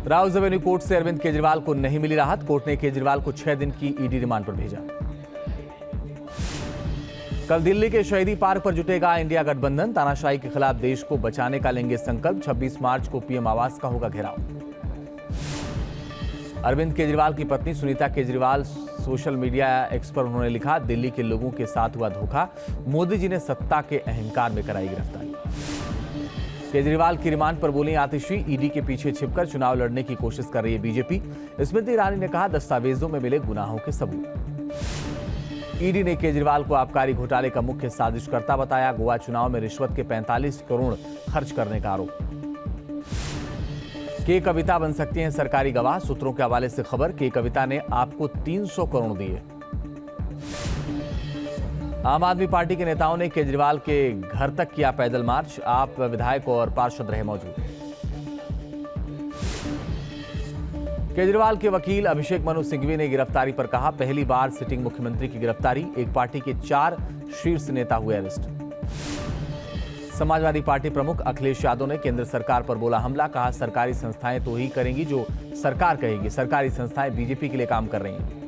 Rouse Avenue court से अरविंद केजरीवाल को नहीं मिली राहत। कोर्ट ने केजरीवाल को 6 दिन की ईडी रिमांड पर भेजा। कल दिल्ली के शहीदी पार्क पर जुटेगा इंडिया गठबंधन। तानाशाही के खिलाफ देश को बचाने का लेंगे संकल्प। 26 मार्च को पीएम आवास का होगा घेराव। अरविंद केजरीवाल की पत्नी Sunita Kejriwal social media x पर उन्होंने लिखा, दिल्ली के लोगों के साथ हुआ धोखा, मोदी जी ने सत्ता के अहंकार में कराई गिरफ्तारी। केजरीवाल की रिमांड पर बोली आतिशी, ईडी के पीछे छिपकर चुनाव लड़ने की कोशिश कर रही है बीजेपी। स्मृति ईरानी ने कहा, दस्तावेजों में मिले गुनाहों के सबूत। ईडी ने केजरीवाल को आबकारी घोटाले का मुख्य साजिशकर्ता बताया। गोवा चुनाव में रिश्वत के 45 करोड़ खर्च करने का आरोप। के कविता बन सकती हैं सरकारी गवाह। सूत्रों के हवाले से खबर, के कविता ने आपको 300 करोड़ दिए। आम आदमी पार्टी के नेताओं ने केजरीवाल के घर तक किया पैदल मार्च। आप विधायक और पार्षद रहे मौजूद। केजरीवाल के वकील अभिषेक मनु सिंघवी ने गिरफ्तारी पर कहा, पहली बार सिटिंग मुख्यमंत्री की गिरफ्तारी। एक पार्टी के 4 शीर्ष नेता हुए अरेस्ट। समाजवादी पार्टी प्रमुख अखिलेश यादव ने केंद्र सरकार पर बोला हमला। कहा, सरकारी संस्थाएं तो ही करेंगी जो सरकार कहेगी। सरकारी संस्थाएं बीजेपी के लिए काम कर रही हैं।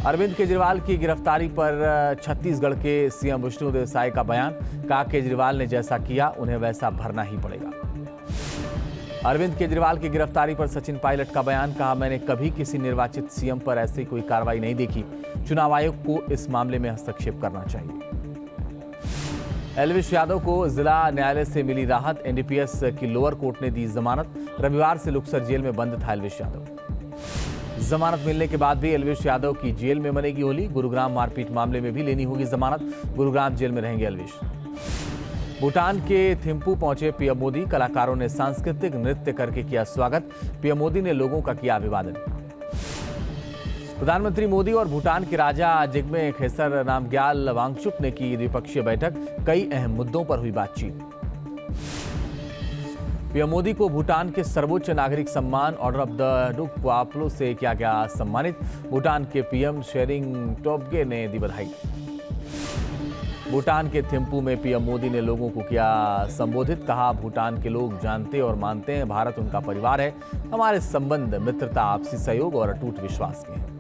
अरविंद केजरीवाल की गिरफ्तारी पर छत्तीसगढ़ के सीएम विष्णुदेव साय का बयान। कहा, केजरीवाल ने जैसा किया उन्हें वैसा भरना ही पड़ेगा। अरविंद केजरीवाल की गिरफ्तारी पर सचिन पायलट का बयान। कहा, मैंने कभी किसी निर्वाचित सीएम पर ऐसी कोई कार्रवाई नहीं देखी। चुनाव आयोग को इस मामले में हस्तक्षेप करना चाहिए। एलविश यादव को जिला न्यायालय से मिली राहत। एनडीपीएस की लोअर कोर्ट ने दी जमानत। रविवार से लुक्सर जेल में बंद था एलविश यादव। जमानत मिलने के बाद भी एलविश यादव की जेल में मनेगी होली। गुरुग्राम मारपीट मामले में भी लेनी होगी जमानत। गुरुग्राम जेल में रहेंगे एलविश। भूटान के थिम्पू पहुंचे पीएम मोदी। कलाकारों ने सांस्कृतिक नृत्य करके किया स्वागत। पीएम मोदी ने लोगों का किया अभिवादन। प्रधानमंत्री मोदी और भूटान के राजा जिग्मे खेसर नामग्याल वांगचुक ने की द्विपक्षीय बैठक। कई अहम मुद्दों पर हुई बातचीत। पीएम मोदी को भूटान के सर्वोच्च नागरिक सम्मान ऑर्डर ऑफ द डुक वापलो से किया गया सम्मानित। भूटान के पीएम शेरिंग टोब्गे ने दी बधाई। भूटान के थिम्पू में पीएम मोदी ने लोगों को किया संबोधित। कहा, भूटान के लोग जानते और मानते हैं भारत उनका परिवार है। हमारे संबंध मित्रता, आपसी सहयोग और अटूट विश्वास के हैं।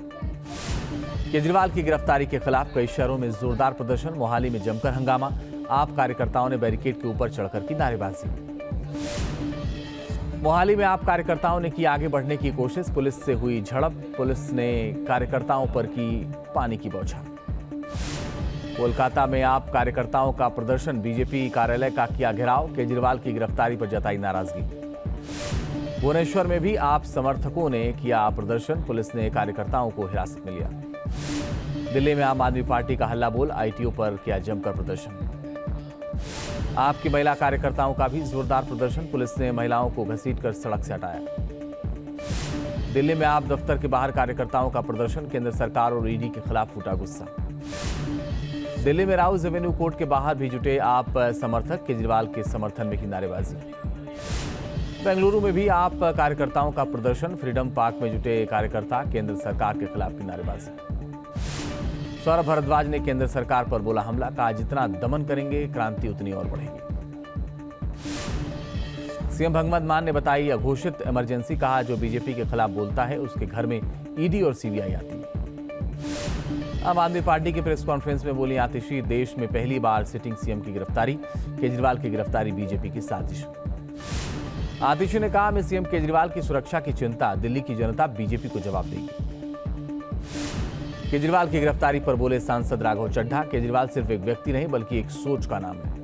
केजरीवाल की गिरफ्तारी के खिलाफ कई शहरों में जोरदार प्रदर्शन। मोहाली में जमकर हंगामा। आप कार्यकर्ताओं ने बैरिकेड के ऊपर चढ़कर की नारेबाजी। मोहाली में आप कार्यकर्ताओं ने की आगे बढ़ने की कोशिश। पुलिस से हुई झड़प। पुलिस ने कार्यकर्ताओं पर की पानी की बौछार। कोलकाता में आप कार्यकर्ताओं का प्रदर्शन। बीजेपी कार्यालय का किया घेराव। केजरीवाल की गिरफ्तारी पर जताई नाराजगी। भुवनेश्वर में भी आप समर्थकों ने किया प्रदर्शन। पुलिस ने कार्यकर्ताओं को हिरासत में लिया। दिल्ली में आम आदमी पार्टी का हल्ला बोल। आईटीओ पर किया जमकर प्रदर्शन। आपकी महिला कार्यकर्ताओं का भी जोरदार प्रदर्शन। पुलिस ने महिलाओं को घसीटकर सड़क से हटाया। दिल्ली में आप दफ्तर के बाहर कार्यकर्ताओं का प्रदर्शन। केंद्र सरकार और ईडी के खिलाफ फूटा गुस्सा। दिल्ली में राउज एवेन्यू कोर्ट के बाहर भी जुटे आप समर्थक। केजरीवाल के समर्थन में की नारेबाजी। बेंगलुरु में भी आप कार्यकर्ताओं का प्रदर्शन। फ्रीडम पार्क में जुटे कार्यकर्ता केंद्र सरकार के खिलाफ की नारेबाजी। सौरभ भारद्वाज ने केंद्र सरकार पर बोला हमला। कहा, जितना दमन करेंगे क्रांति उतनी और बढ़ेगी। सीएम भगवंत मान ने बताई अघोषित इमरजेंसी। कहा, जो बीजेपी के खिलाफ बोलता है उसके घर में ईडी और सीबीआई आती है। आम आदमी पार्टी की प्रेस कॉन्फ्रेंस में बोली आतिशी, देश में पहली बार सिटिंग सीएम की गिरफ्तारी। केजरीवाल की गिरफ्तारी बीजेपी की साजिश। आतिशी ने कहा, मैं सीएम केजरीवाल की सुरक्षा की चिंता। दिल्ली की जनता बीजेपी को जवाब देगी। केजरीवाल की गिरफ्तारी पर बोले सांसद राघव चड्ढा, केजरीवाल सिर्फ एक व्यक्ति नहीं बल्कि एक सोच का नाम है।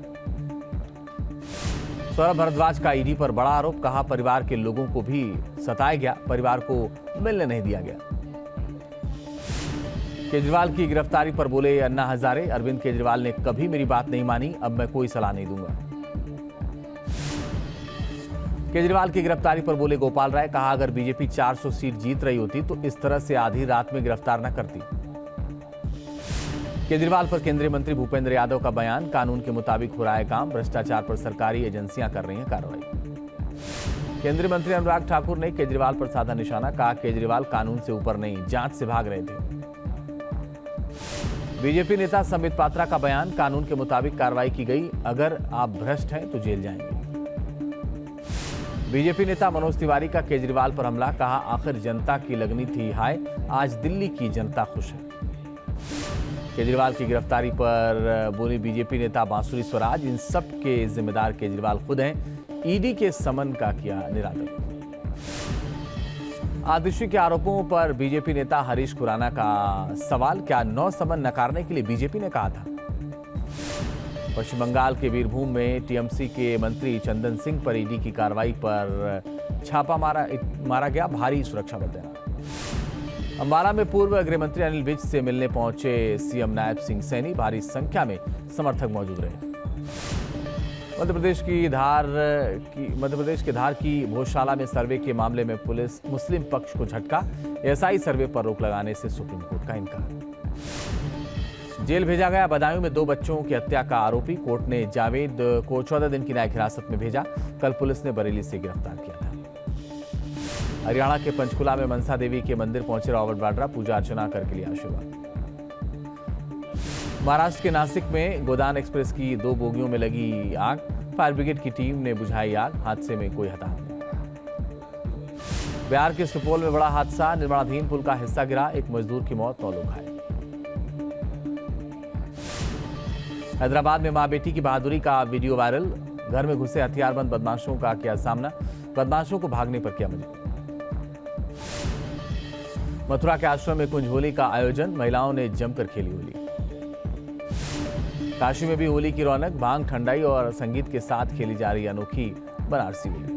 सौरभ भारद्वाज का ईडी पर बड़ा आरोप। कहा, परिवार के लोगों को भी सताया गया, परिवार को मिलने नहीं दिया गया। केजरीवाल की गिरफ्तारी पर बोले अन्ना हजारे, अरविंद केजरीवाल ने कभी मेरी बात नहीं मानी, अब मैं कोई सलाह नहीं दूंगा। केजरीवाल की गिरफ्तारी पर बोले गोपाल राय। कहा, अगर बीजेपी 400 सीट जीत रही होती तो इस तरह से आधी रात में गिरफ्तार न करती। केजरीवाल पर केंद्रीय मंत्री भूपेंद्र यादव का बयान। कानून के मुताबिक हो रहा है काम। भ्रष्टाचार पर सरकारी एजेंसियां कर रही हैं कार्रवाई। केंद्रीय मंत्री अनुराग ठाकुर ने केजरीवाल पर साधा निशाना। कहा, केजरीवाल कानून से ऊपर नहीं, जांच से भाग रहे थे। बीजेपी नेता संबित पात्रा का बयान। कानून के मुताबिक कार्रवाई की गई, अगर आप भ्रष्ट हैं तो जेल जाएंगे। बीजेपी नेता मनोज तिवारी का केजरीवाल पर हमला, कहा आखिर जनता की लगनी थी हाय, आज दिल्ली की जनता खुश है। केजरीवाल की गिरफ्तारी पर बोली बीजेपी नेता बांसुरी स्वराज, इन सब के जिम्मेदार केजरीवाल खुद हैं, ईडी के समन का किया निरादर। आतिशी के आरोपों पर बीजेपी नेता हरीश खुराना का सवाल, क्या 9 समन नकारने के लिए बीजेपी ने कहा था। पश्चिम बंगाल के बीरभूम में टीएमसी के मंत्री चंदन सिंह पर ईडी की कार्रवाई पर छापा मारा गया, भारी सुरक्षा बल तैनात। अंबाला में पूर्व गृह मंत्री अनिल विज से मिलने पहुंचे सीएम नायब सिंह सैनी, भारी संख्या में समर्थक मौजूद रहे। मध्य प्रदेश के धार की भोजशाला में सर्वे के मामले में पुलिस मुस्लिम पक्ष को झटका, एसआई सर्वे पर रोक लगाने से सुप्रीम कोर्ट का इनकार। जेल भेजा गया, बदायूं में 2 बच्चों की हत्या का आरोपी, कोर्ट ने जावेद को 14 दिन की न्यायिक हिरासत में भेजा, कल पुलिस ने बरेली से गिरफ्तार किया था। हरियाणा के पंचकुला में मनसा देवी के मंदिर पहुंचे रॉबर्ट वाड्रा, पूजा अर्चना करके लिया आशीर्वाद। महाराष्ट्र के नासिक में गोदान एक्सप्रेस की 2 बोगियों में लगी आग, फायर ब्रिगेड की टीम ने बुझाई आग, हादसे में कोई हताहत नहीं। बिहार के सुपौल में बड़ा हादसा, निर्माणाधीन पुल का हिस्सा गिरा, 1 मजदूर की मौत, 9 लोग घायल। हैदराबाद में मां बेटी की बहादुरी का वीडियो वायरल, घर में घुसे हथियारबंद बदमाशों का किया सामना, बदमाशों को भागने पर किया मजबूर। मथुरा के आश्रम में कुंज होली का आयोजन, महिलाओं ने जमकर खेली होली। काशी में भी होली की रौनक, भांग, ठंडाई और संगीत के साथ खेली जा रही अनोखी बनारसी होली।